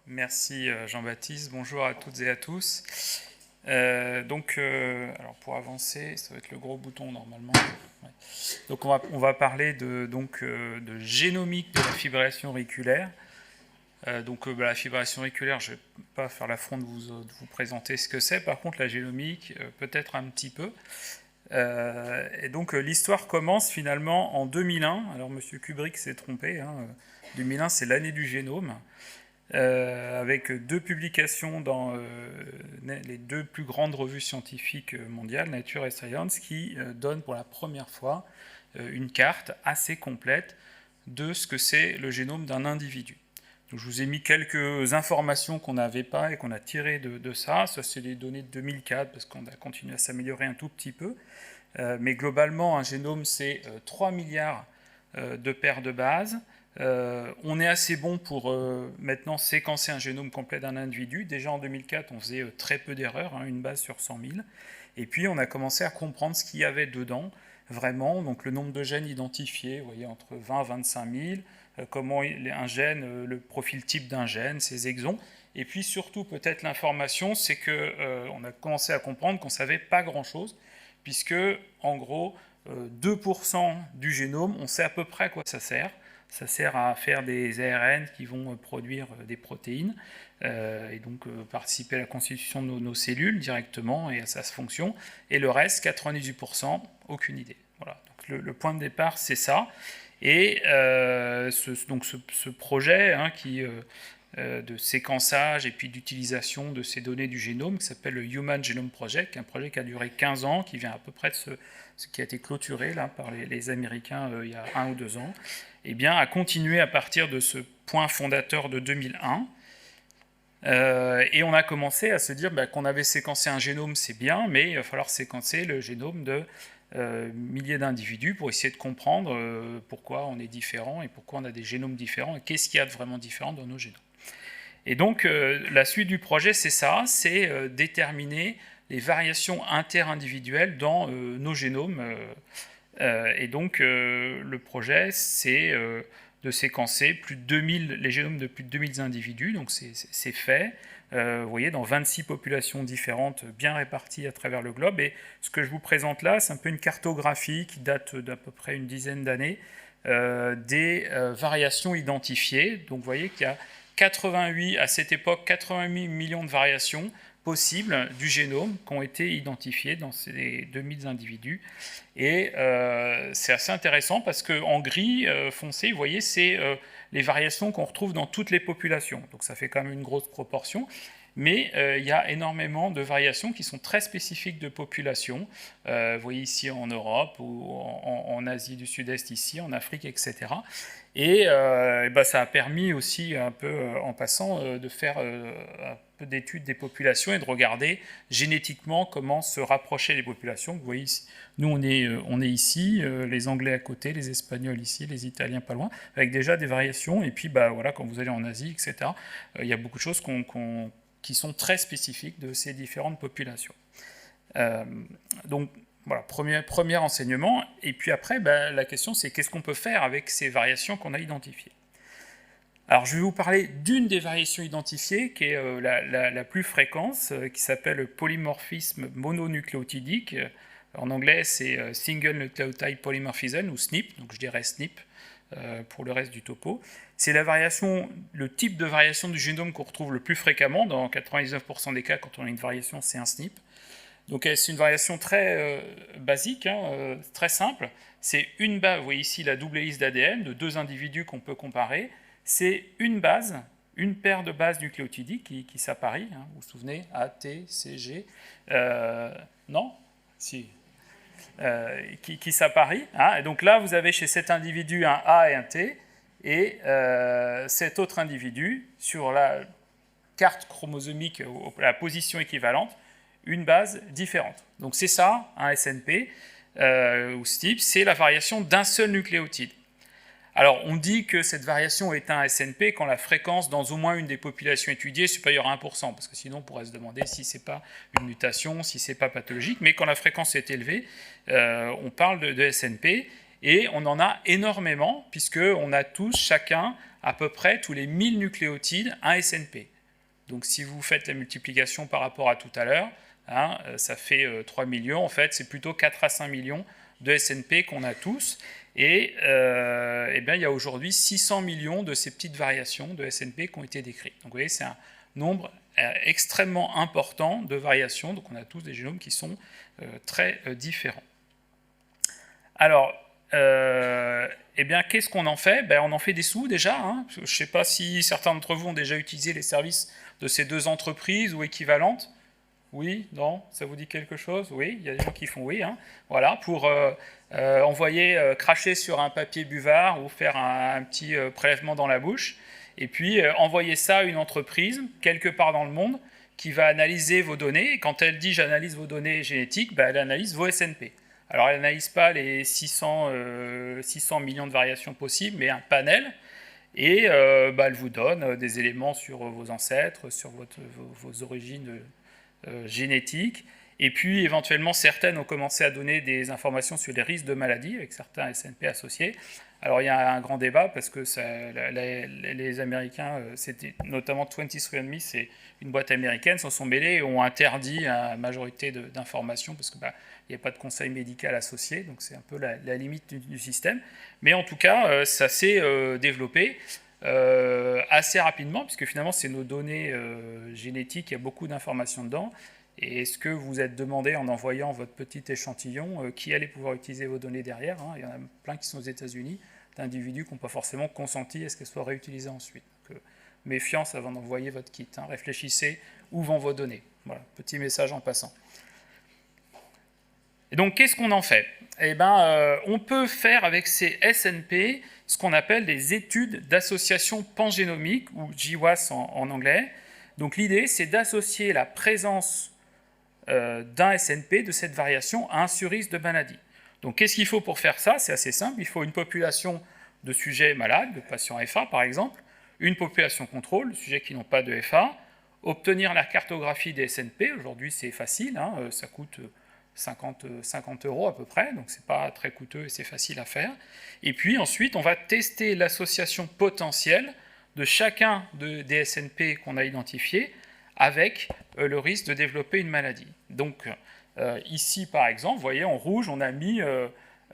Merci Jean-Baptiste, bonjour à toutes et à tous. Alors pour avancer, ça va être le gros bouton normalement. Ouais. Donc on va parler de génomique de la fibrillation auriculaire. La fibrillation auriculaire, je ne vais pas faire l'affront de vous présenter ce que c'est. Par contre, la génomique, peut-être un petit peu. L'histoire commence finalement en 2001. Alors Monsieur Kubrick s'est trompé. 2001, c'est l'année du génome. Avec deux publications dans les deux plus grandes revues scientifiques mondiales, Nature et Science, qui donnent pour la première fois une carte assez complète de ce que c'est le génome d'un individu. Donc, je vous ai mis quelques informations qu'on n'avait pas et qu'on a tirées de ça. Ça, c'est les données de 2004, parce qu'on a continué à s'améliorer un tout petit peu. Mais globalement, un génome, c'est 3 milliards de paires de bases. On est assez bon pour maintenant séquencer un génome complet d'un individu. Déjà en 2004, on faisait très peu d'erreurs, une base sur 100 000. Et puis on a commencé à comprendre ce qu'il y avait dedans, vraiment. Donc le nombre de gènes identifiés, vous voyez, entre 20 et 25 000. Comment un gène, le profil type d'un gène, ses exons. Et puis surtout peut-être l'information, c'est qu'on a commencé à comprendre qu'on ne savait pas grand-chose, puisque en gros, 2% du génome, on sait à peu près à quoi ça sert. Ça sert à faire des ARN qui vont produire des protéines et donc participer à la constitution de nos cellules directement et à sa fonction. Et le reste, 98%, aucune idée. Voilà. Donc le point de départ, c'est ça. Et ce projet de séquençage et puis d'utilisation de ces données du génome qui s'appelle le Human Genome Project, un projet qui a duré 15 ans, qui vient à peu près de ce qui a été clôturé là, par les Américains il y a 1 ou 2 ans, eh bien, a continué à partir de ce point fondateur de 2001. Et on a commencé à se dire qu'on avait séquencé un génome, c'est bien, mais il va falloir séquencer le génome de milliers d'individus pour essayer de comprendre pourquoi on est différent et pourquoi on a des génomes différents et qu'est-ce qu'il y a de vraiment différent dans nos génomes. Et donc la suite du projet, c'est ça, c'est déterminer les variations interindividuelles dans nos génomes. Le projet, c'est de séquencer les génomes de plus de 2000 individus, donc c'est fait, vous voyez, dans 26 populations différentes bien réparties à travers le globe. Et ce que je vous présente là, c'est un peu une cartographie qui date d'à peu près une dizaine d'années, des variations identifiées. Donc vous voyez qu'il y a à cette époque, 88 millions de variations possibles du génome qui ont été identifiées dans ces 2000 individus. Et c'est assez intéressant parce qu'en gris foncé, vous voyez, c'est les variations qu'on retrouve dans toutes les populations. Donc ça fait quand même une grosse proportion. Mais il y a énormément de variations qui sont très spécifiques de populations. Vous voyez ici en Europe ou en Asie du Sud-Est, ici, en Afrique, etc. Et ça a permis aussi, un peu en passant, de faire un peu d'études des populations et de regarder génétiquement comment se rapprocher des populations. Vous voyez ici, nous on est ici, les Anglais à côté, les Espagnols ici, les Italiens pas loin, avec déjà des variations. Et puis voilà, quand vous allez en Asie, etc., il y a beaucoup de choses qui sont très spécifiques de ces différentes populations. Voilà, premier enseignement. Et puis après, la question, c'est qu'est-ce qu'on peut faire avec ces variations qu'on a identifiées. Alors, je vais vous parler d'une des variations identifiées, qui est la plus fréquente, qui s'appelle le polymorphisme mononucléotidique. En anglais, c'est Single Nucleotide Polymorphism, ou SNP, donc je dirais SNP pour le reste du topo. C'est le type de variation du génome qu'on retrouve le plus fréquemment. Dans 99% des cas, quand on a une variation, c'est un SNP. Donc c'est une variation très basique, très simple. C'est une base, vous voyez ici la double hélice d'ADN de deux individus qu'on peut comparer. C'est une base, une paire de bases nucléotidiques qui s'apparient. Vous vous souvenez, A, T, C, G. Non ? Si. Qui s'apparient. Et donc là, vous avez chez cet individu un A et un T. Et cet autre individu, sur la carte chromosomique, la position équivalente, une base différente. Donc c'est ça, un SNP, ou SNP, c'est la variation d'un seul nucléotide. Alors on dit que cette variation est un SNP quand la fréquence dans au moins une des populations étudiées est supérieure à 1%, parce que sinon on pourrait se demander si ce n'est pas une mutation, si ce n'est pas pathologique, mais quand la fréquence est élevée, on parle de SNP, et on en a énormément, puisqu'on a chacun, à peu près tous les 1000 nucléotides, un SNP. Donc si vous faites la multiplication par rapport à tout à l'heure, hein, ça fait 3 millions. En fait, c'est plutôt 4 à 5 millions de SNP qu'on a tous. Et eh bien, il y a aujourd'hui 600 millions de ces petites variations de SNP qui ont été décrites. Donc vous voyez, c'est un nombre extrêmement important de variations. Donc on a tous des génomes qui sont très différents. Alors, eh bien, qu'est-ce qu'on en fait? On en fait des sous déjà. Hein. Je ne sais pas si certains d'entre vous ont déjà utilisé les services de ces deux entreprises ou équivalentes. Oui, non, ça vous dit quelque chose? Oui, il y a des gens qui font oui. Hein. Voilà, pour envoyer, cracher sur un papier buvard ou faire un petit prélèvement dans la bouche, et puis envoyer ça à une entreprise quelque part dans le monde qui va analyser vos données. Et quand elle dit j'analyse vos données génétiques, elle analyse vos SNP. Alors elle n'analyse pas les 600 millions de variations possibles, mais un panel. Et elle vous donne des éléments sur vos ancêtres, sur vos origines génétiques. Et puis éventuellement, certaines ont commencé à donner des informations sur les risques de maladie avec certains SNP associés. Alors il y a un grand débat parce que les Américains, c'était notamment 23andMe, c'est une boîte américaine, s'en sont mêlés et ont interdit la majorité d'informations parce que il n'y a pas de conseil médical associé, donc c'est un peu la limite du système. Mais en tout cas, ça s'est développé assez rapidement, puisque finalement, c'est nos données génétiques, il y a beaucoup d'informations dedans. Et est-ce que vous êtes demandé, en envoyant votre petit échantillon, qui allait pouvoir utiliser vos données derrière, hein? Il y en a plein qui sont aux États-Unis, d'individus qui n'ont pas forcément consenti à ce qu'elles soient réutilisées ensuite. Donc, méfiance avant d'envoyer votre kit. Hein. Réfléchissez où vont vos données. Voilà, petit message en passant. Et donc, qu'est-ce qu'on en fait? On peut faire avec ces SNP ce qu'on appelle des études d'association pangénomique, ou GWAS en anglais. Donc, l'idée, c'est d'associer la présence d'un SNP, de cette variation, à un surrisque de maladie. Donc, qu'est-ce qu'il faut pour faire ça? C'est assez simple. Il faut une population de sujets malades, de patients FA, par exemple, une population contrôle, de sujets qui n'ont pas de FA, obtenir la cartographie des SNP. Aujourd'hui, c'est facile, hein, ça coûte 50 € à peu près, donc c'est pas très coûteux et c'est facile à faire. Et puis ensuite, on va tester l'association potentielle de chacun des SNP qu'on a identifiés avec le risque de développer une maladie. Donc ici, par exemple, vous voyez, en rouge, on a mis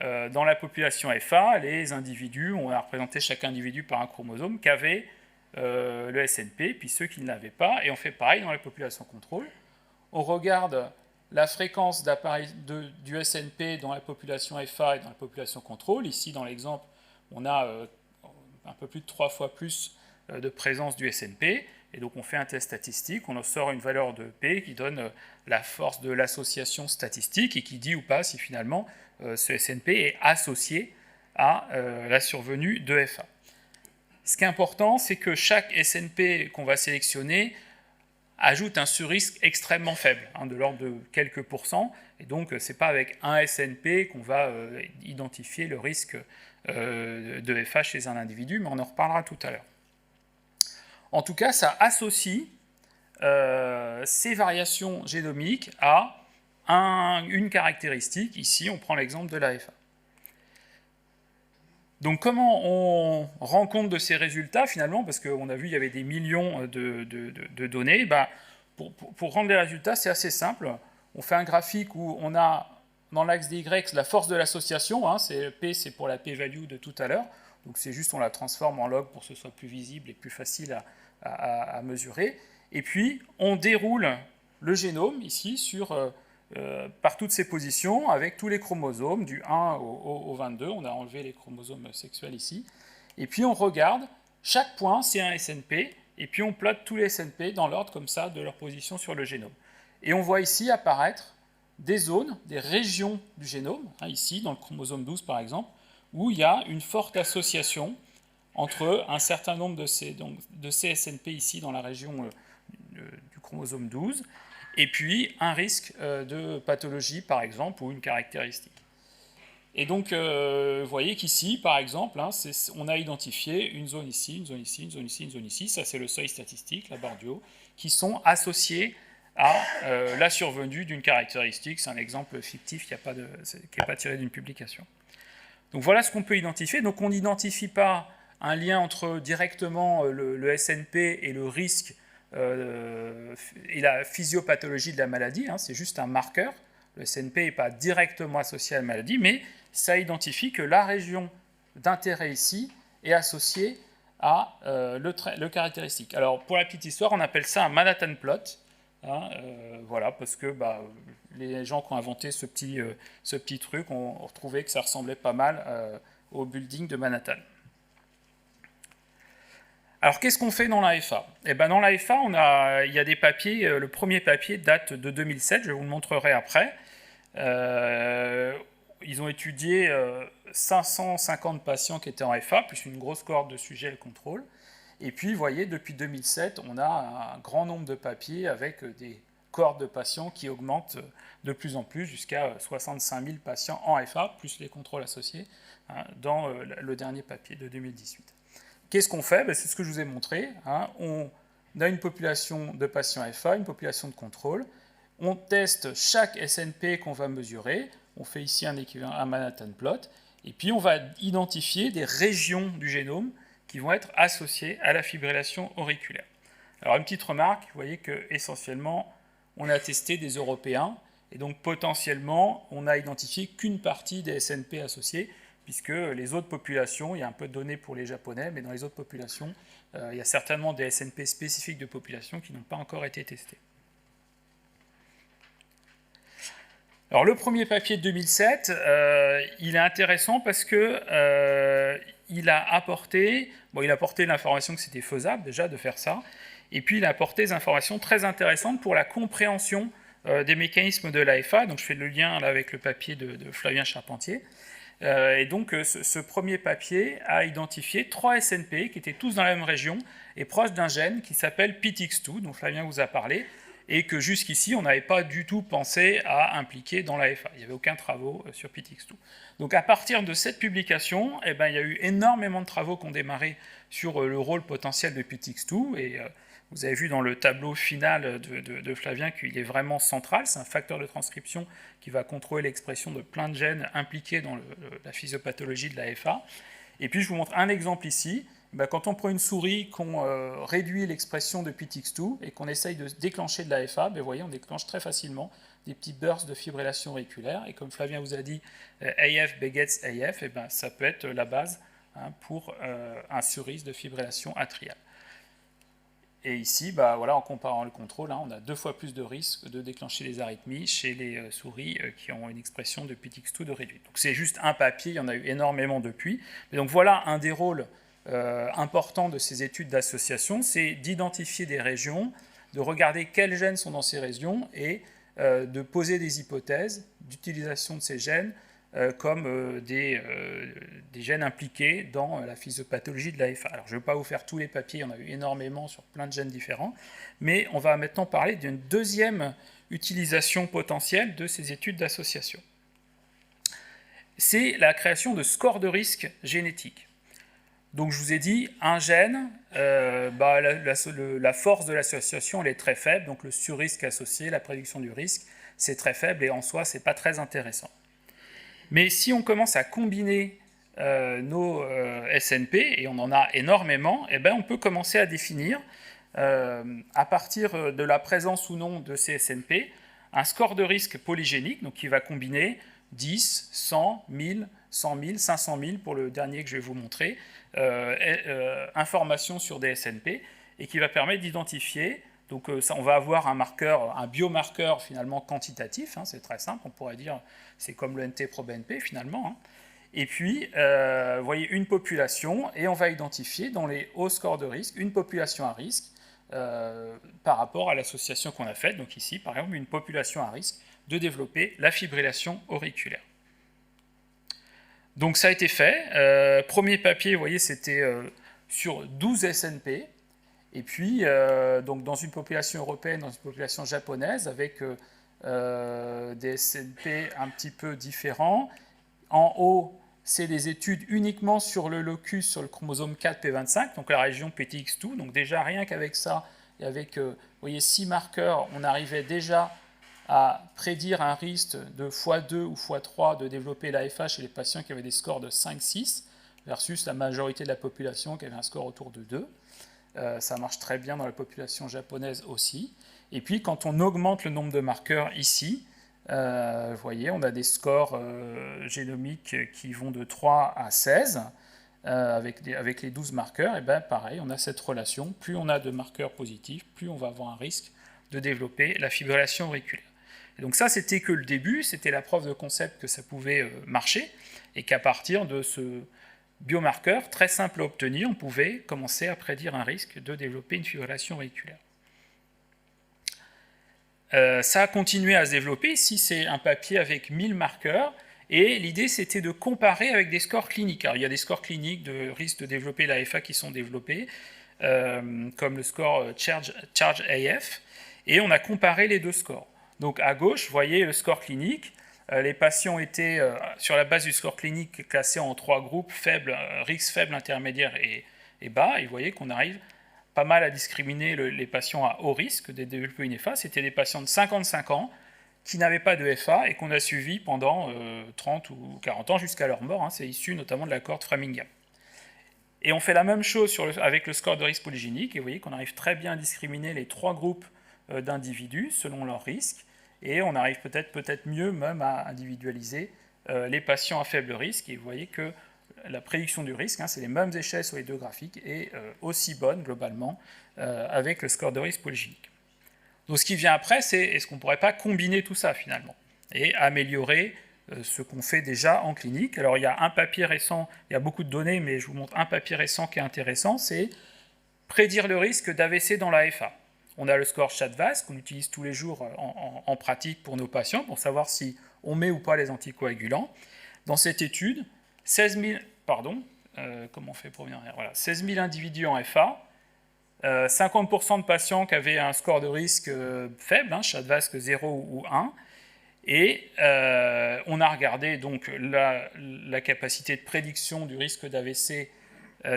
dans la population FA les individus, on a représenté chaque individu par un chromosome qu'avait le SNP, puis ceux qui ne l'avaient pas, et on fait pareil dans la population contrôle. On regarde la fréquence du SNP dans la population FA et dans la population contrôle. Ici, dans l'exemple, on a un peu plus de 3 fois plus de présence du SNP. Et donc, on fait un test statistique, on en sort une valeur de P qui donne la force de l'association statistique et qui dit ou pas si finalement ce SNP est associé à la survenue de FA. Ce qui est important, c'est que chaque SNP qu'on va sélectionner ajoute un surrisque extrêmement faible, hein, de l'ordre de quelques pourcents, et donc ce n'est pas avec un SNP qu'on va identifier le risque de FA chez un individu, mais on en reparlera tout à l'heure. En tout cas, ça associe ces variations génomiques à une caractéristique. Ici, on prend l'exemple de la FA. Donc comment on rend compte de ces résultats finalement, parce qu'on a vu il y avait des millions de données, pour rendre les résultats c'est assez simple. On fait un graphique où on a dans l'axe des Y la force de l'association, hein, P c'est pour la p-value de tout à l'heure, donc c'est juste on la transforme en log pour que ce soit plus visible et plus facile à mesurer. Et puis on déroule le génome ici par toutes ces positions, avec tous les chromosomes, du 1 au 22, on a enlevé les chromosomes sexuels ici, et puis on regarde, chaque point c'est un SNP, et puis on plotte tous les SNP dans l'ordre comme ça de leur position sur le génome. Et on voit ici apparaître des zones, des régions du génome, hein, ici dans le chromosome 12 par exemple, où il y a une forte association entre un certain nombre de ces SNP ici dans la région du chromosome 12, et puis un risque de pathologie, par exemple, ou une caractéristique. Et donc, vous voyez qu'ici, par exemple, hein, on a identifié une zone ici, une zone ici, une zone ici, une zone ici, ça c'est le seuil statistique, la barre du haut, qui sont associés à la survenue d'une caractéristique. C'est un exemple fictif qui n'est pas tiré d'une publication. Donc voilà ce qu'on peut identifier. Donc on n'identifie pas un lien entre directement le SNP et le risque et la physiopathologie de la maladie, hein, c'est juste un marqueur. Le SNP n'est pas directement associé à la maladie, mais ça identifie que la région d'intérêt ici est associée à le caractéristique. Alors, pour la petite histoire, on appelle ça un Manhattan plot. Hein, voilà, parce que les gens qui ont inventé ce petit truc ont retrouvé que ça ressemblait pas mal au building de Manhattan. Alors, qu'est-ce qu'on fait dans l'AFA? Eh ben, dans l'AFA, il y a des papiers. Le premier papier date de 2007, je vous le montrerai après. Ils ont étudié 550 patients qui étaient en FA, plus une grosse cohorte de sujets et le contrôle. Et puis, vous voyez, depuis 2007, on a un grand nombre de papiers avec des cohortes de patients qui augmentent de plus en plus jusqu'à 65 000 patients en FA, plus les contrôles associés, hein, dans le dernier papier de 2018. Qu'est-ce qu'on fait? C'est ce que je vous ai montré. Hein. On a une population de patients FA, une population de contrôle. On teste chaque SNP qu'on va mesurer. On fait ici un équivalent à Manhattan plot. Et puis, on va identifier des régions du génome qui vont être associées à la fibrillation auriculaire. Alors, une petite remarque, vous voyez qu'essentiellement, on a testé des Européens. Et donc, potentiellement, on n'a identifié qu'une partie des SNP associés, puisque les autres populations, il y a un peu de données pour les Japonais, mais dans les autres populations, il y a certainement des SNP spécifiques de populations qui n'ont pas encore été testés. Alors le premier papier de 2007, il est intéressant parce que il a apporté l'information que c'était faisable déjà de faire ça, et puis il a apporté des informations très intéressantes pour la compréhension des mécanismes de l'AFA. Donc je fais le lien là avec le papier de Flavien Charpentier. Et donc ce premier papier a identifié 3 SNP qui étaient tous dans la même région et proches d'un gène qui s'appelle PTX2, dont Flavien vous a parlé, et que jusqu'ici on n'avait pas du tout pensé à impliquer dans l'AFA. Il n'y avait aucun travaux sur PTX2. Donc à partir de cette publication, il y a eu énormément de travaux qui ont démarré sur le rôle potentiel de PTX2, et vous avez vu dans le tableau final de Flavien qu'il est vraiment central. C'est un facteur de transcription qui va contrôler l'expression de plein de gènes impliqués dans la physiopathologie de l'AFA. Et puis je vous montre un exemple ici. Quand on prend une souris, qu'on réduit l'expression de PTX2 et qu'on essaye de déclencher de l'AFA, vous voyez, on déclenche très facilement des petits bursts de fibrillation auriculaire. Et comme Flavien vous a dit, AF begets AF, ça peut être la base pour un surrisque de fibrillation atriale. Et ici, en comparant le contrôle, on a 2 fois plus de risques de déclencher les arythmies chez les souris qui ont une expression de PTX2 de réduite. Donc c'est juste un papier, il y en a eu énormément depuis. Mais donc voilà un des rôles importants de ces études d'association, c'est d'identifier des régions, de regarder quels gènes sont dans ces régions et de poser des hypothèses d'utilisation de ces gènes comme des gènes impliqués dans la physiopathologie de l'AFA. Alors je ne vais pas vous faire tous les papiers, il y en a eu énormément sur plein de gènes différents, mais on va maintenant parler d'une deuxième utilisation potentielle de ces études d'association. C'est la création de scores de risque génétiques. Donc je vous ai dit, un gène, la force de l'association elle est très faible, donc le surrisque associé, la prédiction du risque, c'est très faible et en soi, ce n'est pas très intéressant. Mais si on commence à combiner nos SNP, et on en a énormément, on peut commencer à définir, à partir de la présence ou non de ces SNP, un score de risque polygénique, donc qui va combiner 10, 100, 1000, 100 000, 500 000 pour le dernier que je vais vous montrer, informations sur des SNP, et qui va permettre d'identifier. Donc ça, on va avoir un biomarqueur finalement quantitatif, c'est très simple, on pourrait dire c'est comme le NT-proBNP finalement. Et puis, vous voyez une population, et on va identifier dans les hauts scores de risque une population à risque par rapport à l'association qu'on a faite. Donc ici, par exemple, une population à risque de développer la fibrillation auriculaire. Donc ça a été fait. Premier papier, vous voyez, c'était sur 12 SNP. Et puis, donc dans une population européenne, dans une population japonaise, avec des SNP un petit peu différents. En haut, c'est des études uniquement sur le locus, sur le chromosome 4p25, donc la région PTX2. Donc déjà, rien qu'avec ça, et avec vous voyez, 6 marqueurs, on arrivait déjà à prédire un risque de x2 ou x3 de développer l'AFA chez les patients qui avaient des scores de 5-6, versus la majorité de la population qui avait un score autour de 2. Ça marche très bien dans la population japonaise aussi. Et puis, quand on augmente le nombre de marqueurs ici, vous voyez, on a des scores génomiques qui vont de 3 à 16 avec les 12 marqueurs. Et bien, pareil, on a cette relation. Plus on a de marqueurs positifs, plus on va avoir un risque de développer la fibrillation auriculaire. Et donc ça, c'était que le début, c'était la preuve de concept que ça pouvait marcher, et qu'à partir de ce biomarqueur très simple à obtenir, on pouvait commencer à prédire un risque de développer une fibrillation auriculaire. Ça a continué à se développer. Ici, c'est un papier avec 1000 marqueurs, et l'idée, c'était de comparer avec des scores cliniques. Alors, il y a des scores cliniques de risque de développer l'AFA qui sont développés, comme le score Charge AF, et on a comparé les deux scores. Donc, à gauche, vous voyez le score clinique. Les patients étaient, sur la base du score clinique, classés en 3 groupes, faibles, risque faible, intermédiaire et bas. Et vous voyez qu'on arrive pas mal à discriminer les patients à haut risque de développer une FA. C'était des patients de 55 ans qui n'avaient pas de FA et qu'on a suivis pendant 30 ou 40 ans jusqu'à leur mort. C'est issu notamment de la cohorte Framingham. Et on fait la même chose avec le score de risque polygénique. Et vous voyez qu'on arrive très bien à discriminer les 3 groupes d'individus selon leur risque. Et on arrive peut-être mieux même à individualiser les patients à faible risque. Et vous voyez que la prédiction du risque, c'est les mêmes échelles sur les deux graphiques, et aussi bonne globalement avec le score de risque polygénique. Donc ce qui vient après, c'est est-ce qu'on ne pourrait pas combiner tout ça finalement et améliorer ce qu'on fait déjà en clinique. Alors il y a un papier récent, il y a beaucoup de données, mais je vous montre un papier récent qui est intéressant, c'est prédire le risque d'AVC dans la FA. On a le score CHA2-VASc qu'on utilise tous les jours en pratique pour nos patients pour savoir si on met ou pas les anticoagulants. Dans cette étude, 16 000 individus en FA, 50% de patients qui avaient un score de risque faible, CHA2-VASc 0 ou 1, et on a regardé donc la capacité de prédiction du risque d'AVC.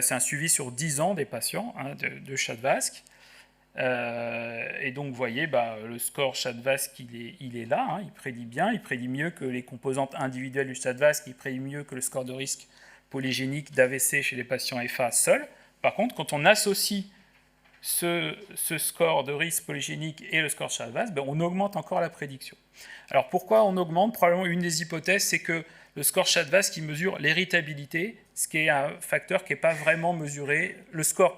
C'est un suivi sur 10 ans des patients de CHA2-VASc. Et donc vous voyez, le score CHA2-VASc il est là, il prédit bien, il prédit mieux que les composantes individuelles du CHA2-VASc, il prédit mieux que le score de risque polygénique d'AVC chez les patients FA seuls. Par contre, quand on associe ce score de risque polygénique et le score CHA2-VASc, on augmente encore la prédiction. Alors pourquoi on augmente? Probablement une des hypothèses, c'est que le score CHA2-VASc qui mesure l'héritabilité, ce qui est un facteur qui n'est pas vraiment mesuré. Le score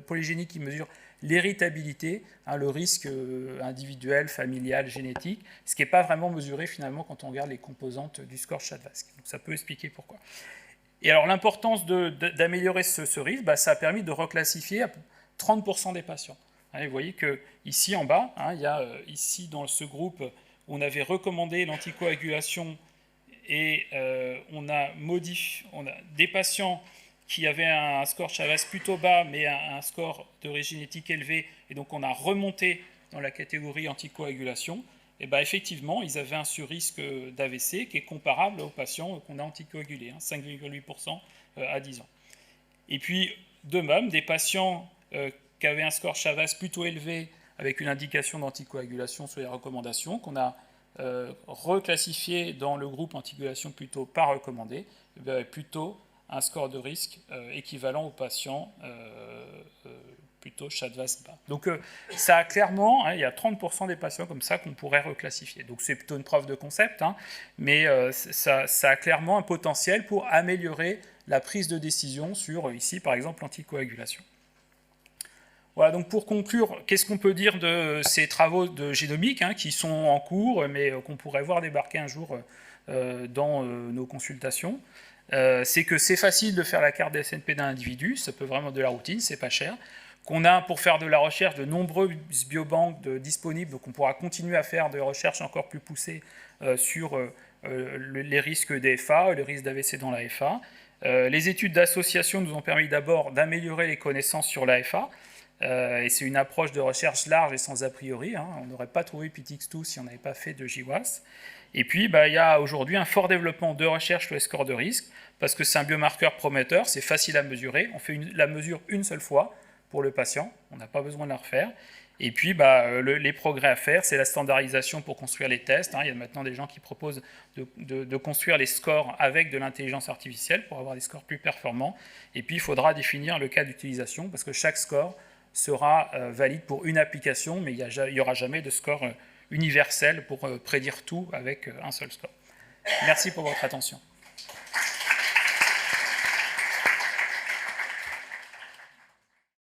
polygénique qui mesure l'héritabilité, le risque individuel, familial, génétique, ce qui n'est pas vraiment mesuré finalement quand on regarde les composantes du score CHA2-VASc. Donc ça peut expliquer pourquoi. Et alors l'importance d'améliorer ce risque, ça a permis de reclassifier 30% des patients. Vous voyez qu'ici en bas, il y a ici dans ce groupe, on avait recommandé l'anticoagulation et on a des patients qui avaient un score CHA2-VASc plutôt bas, mais un score de risque génétique élevé, et donc on a remonté dans la catégorie anticoagulation. Et effectivement, ils avaient un surrisque d'AVC qui est comparable aux patients qu'on a anticoagulés, 5,8% à 10 ans. Et puis, de même, des patients qui avaient un score CHA2-VASc plutôt élevé, avec une indication d'anticoagulation sur les recommandations, qu'on a reclassifié dans le groupe anticoagulation plutôt pas recommandé, plutôt un score de risque équivalent aux patients plutôt CHA2-VASc bas. Donc ça a clairement, il y a 30% des patients comme ça qu'on pourrait reclassifier. Donc c'est plutôt une preuve de concept, mais ça a clairement un potentiel pour améliorer la prise de décision sur, ici par exemple, l'anticoagulation. Voilà, donc pour conclure, qu'est-ce qu'on peut dire de ces travaux de génomique qui sont en cours, mais qu'on pourrait voir débarquer un jour dans nos consultations? C'est que c'est facile de faire la carte des SNP d'un individu, ça peut vraiment être de la routine, c'est pas cher. Qu'on a pour faire de la recherche de nombreuses biobanques disponibles, donc on pourra continuer à faire des recherches encore plus poussées sur les risques des FA, les risques d'AVC dans la FA. Les études d'association nous ont permis d'abord d'améliorer les connaissances sur la FA, et c'est une approche de recherche large et sans a priori. On n'aurait pas trouvé PTX2 si on n'avait pas fait de GWAS. Et puis, il y a aujourd'hui un fort développement de recherche sur les scores de risque, parce que c'est un biomarqueur prometteur, c'est facile à mesurer, on fait la mesure une seule fois pour le patient, on n'a pas besoin de la refaire, Et puis, les progrès à faire, c'est la standardisation pour construire les tests. Il y a maintenant des gens qui proposent de construire les scores avec de l'intelligence artificielle pour avoir des scores plus performants. Et puis, il faudra définir le cas d'utilisation parce que chaque score sera valide pour une application, mais il n'y aura jamais de score universel pour prédire tout avec un seul score. Merci pour votre attention.